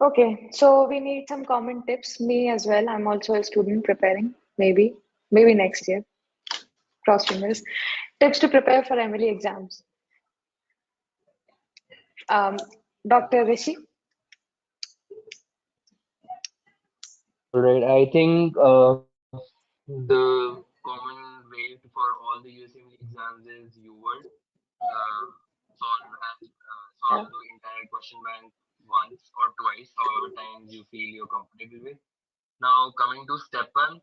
Okay, so we need some common tips. Me as well. I'm also a student preparing. Maybe next year. Cross fingers. Tips to prepare for MLE exams. Um, Dr. Rishi. All right, I think the common way for all the USMLE exams is you would solve Yeah. the entire question bank once or twice, however times you feel you're comfortable with. Now, coming to step one,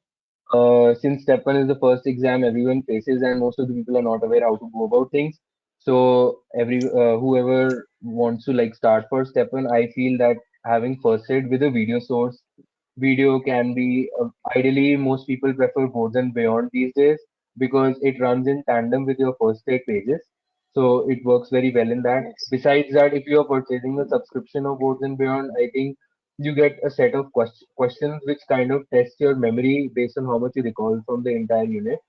since step one is the first exam everyone faces, and most of the people are not aware how to go about things. So, whoever wants to like start for step one, I feel that having first aid with a video source, video can be ideally most people prefer boards and beyond these days because it runs in tandem with your first aid pages. So it works very well in that. Yes. Besides that, if you are purchasing a subscription of boards and beyond, I think you get a set of questions which kind of test your memory based on how much you recall from the entire unit.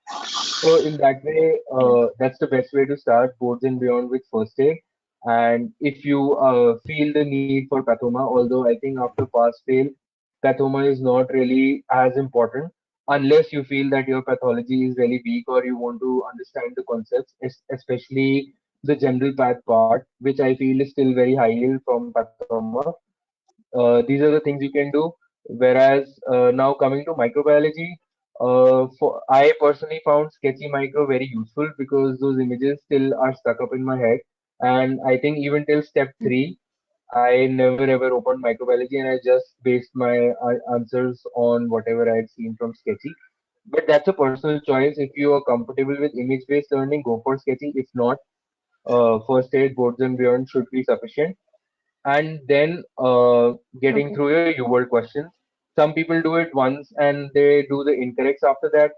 So in that way, Yeah. that's the best way to start boards and beyond with first aid. And if you feel the need for pathoma, although I think after pass fail, pathoma is not really as important unless you feel that your pathology is really weak or you want to understand the concepts, especially the general path part, which I feel is still very high yield from pathoma. These are the things you can do. Whereas now coming to microbiology, I personally found sketchy micro very useful because those images still are stuck up in my head. And I think even till step three, I never ever opened microbiology and I just based my answers on whatever I had seen from sketchy. But that's a personal choice. If you are comfortable with image-based learning, go for sketchy. If not, first aid, boards and beyond should be sufficient and then getting Okay. through your UWorld questions. Some people do it once and they do the incorrects after that.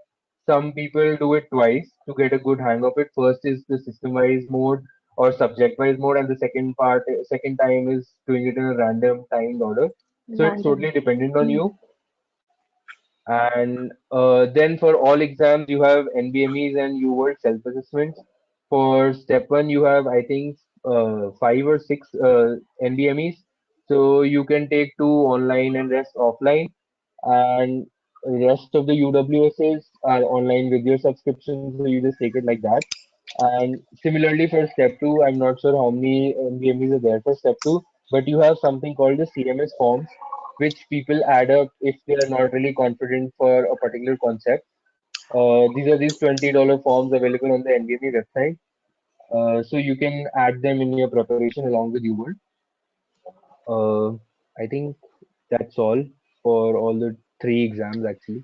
Some people do it twice to get a good hang of it. First is the system-wise mode or subject-wise mode, and the second time is doing it in a random timed order. So it's Random. totally dependent on Hmm. you. And then for all exams, you have NBMEs and UWorld self-assessments. For step one, you have, I think, five or six NBMEs. So you can take two online and rest offline. And rest of the UWSs are online with your subscription, so you just take it like that. And similarly for step two, I'm not sure how many NBMEs are there for step two, but you have something called the CMS forms, which people add up if they are not really confident for a particular concept. These are these $20 forms available on the NBME website. So you can add them in your preparation along with UWorld. Uh, I think that's all for all the three exams actually.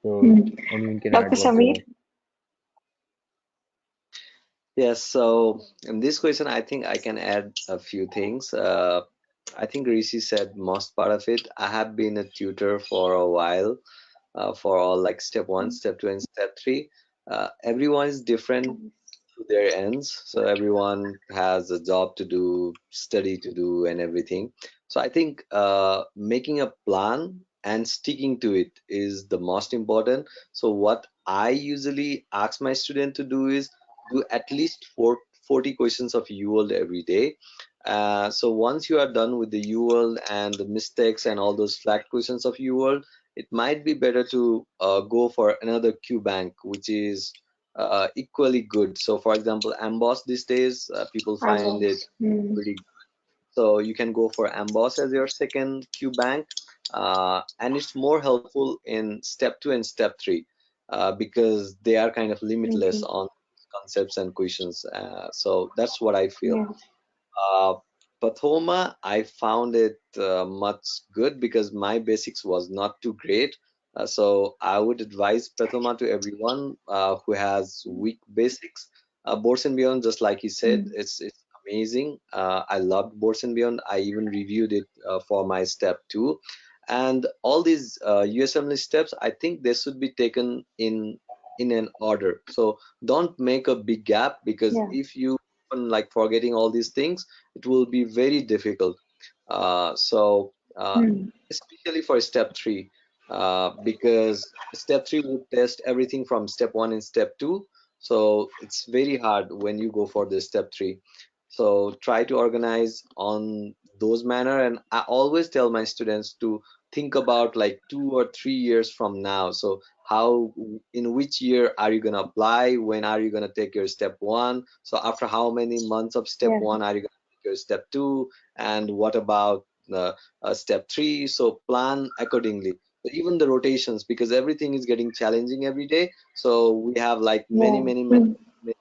So Hmm. anyone can Dr. add what they Samir. want. Yes, so in this question, I think I can add a few things. I think Rishi said most part of it. I have been a tutor for a while for all like step one, step two, and step three. Everyone is different to their ends, so everyone has a job to do, study to do, and everything. So I think making a plan and sticking to it is the most important. So what I usually ask my student to do is do at least 40 questions of UWorld every day. So once you are done with the UWorld and the mistakes and all those flat questions of UWorld, it might be better to go for another Q bank, which is equally good. So, for example, Amboss these days, people find it Albums. Hmm. pretty good. So you can go for Amboss as your second Q bank, and it's more helpful in step two and step three because they are kind of limitless Okay. on concepts and questions. So that's what I feel. Yes. Uh, Pathoma, I found it much good because my basics was not too great. So I would advise Pathoma to everyone who has weak basics. Boards and Beyond, just like he said, Hmm. it's amazing. I loved Boards and Beyond. I even reviewed it for my step two. And all these USMLE steps, I think they should be taken in an order. So don't make a big gap because Yeah. if you like forgetting all these things, it will be very difficult. So Hmm. especially for step three, because step three would test everything from step one and step two. So it's very hard when you go for the step three. So try to organize on those manner. And I always tell my students to think about like 2 or 3 years from now. So how, in which year are you going to apply, when are you going to take your step one, so after how many months of step Yeah. one are you going to take your step two, and what about step three. So plan accordingly. So even the rotations, because everything is getting challenging every day, so we have like many Yeah. many many, many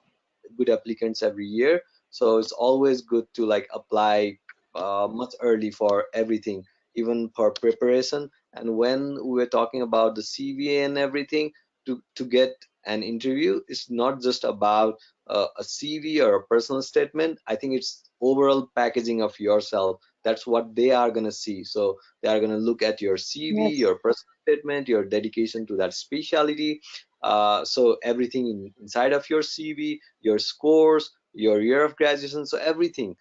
good applicants every year. So it's always good to like apply much early for everything, even for preparation. And when we're talking about the CV and everything, to get an interview, it's not just about a CV or a personal statement. I think it's overall packaging of yourself. That's what they are going to see. So they are going to look at your CV, Yes. your personal statement, your dedication to that specialty. So everything inside of your CV, your scores, your year of graduation, so everything.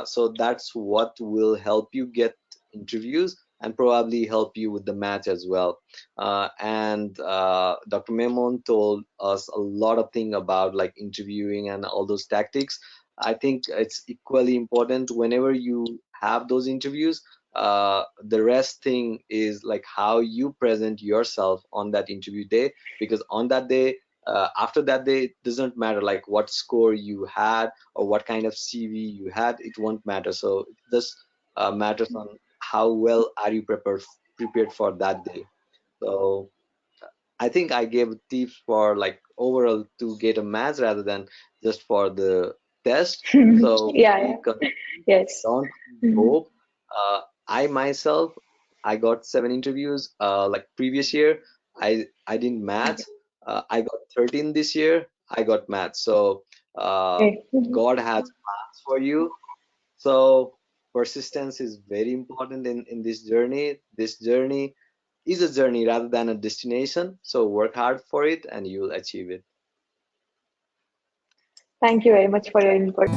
So that's what will help you get interviews and probably help you with the match as well. And Dr. Memon told us a lot of things about like interviewing and all those tactics. I think it's equally important whenever you have those interviews. The rest thing is like how you present yourself on that interview day, because on that day, after that day, it doesn't matter like what score you had or what kind of CV you had, it won't matter. So it just matters on how well are you prepared for that day. So I think I gave tips for like overall to get a match rather than just for the test. So Yeah, be yeah. consistent, Yes. don't lose Mhm. hope. I myself, I got 7 interviews. Like previous year, I didn't match. I got 13 this year. I got match. So uh, Okay. Mhm. God has plans for you. So persistence is very important in this journey. This journey is a journey rather than a destination. So work hard for it and you'll achieve it. Thank you very much for your input.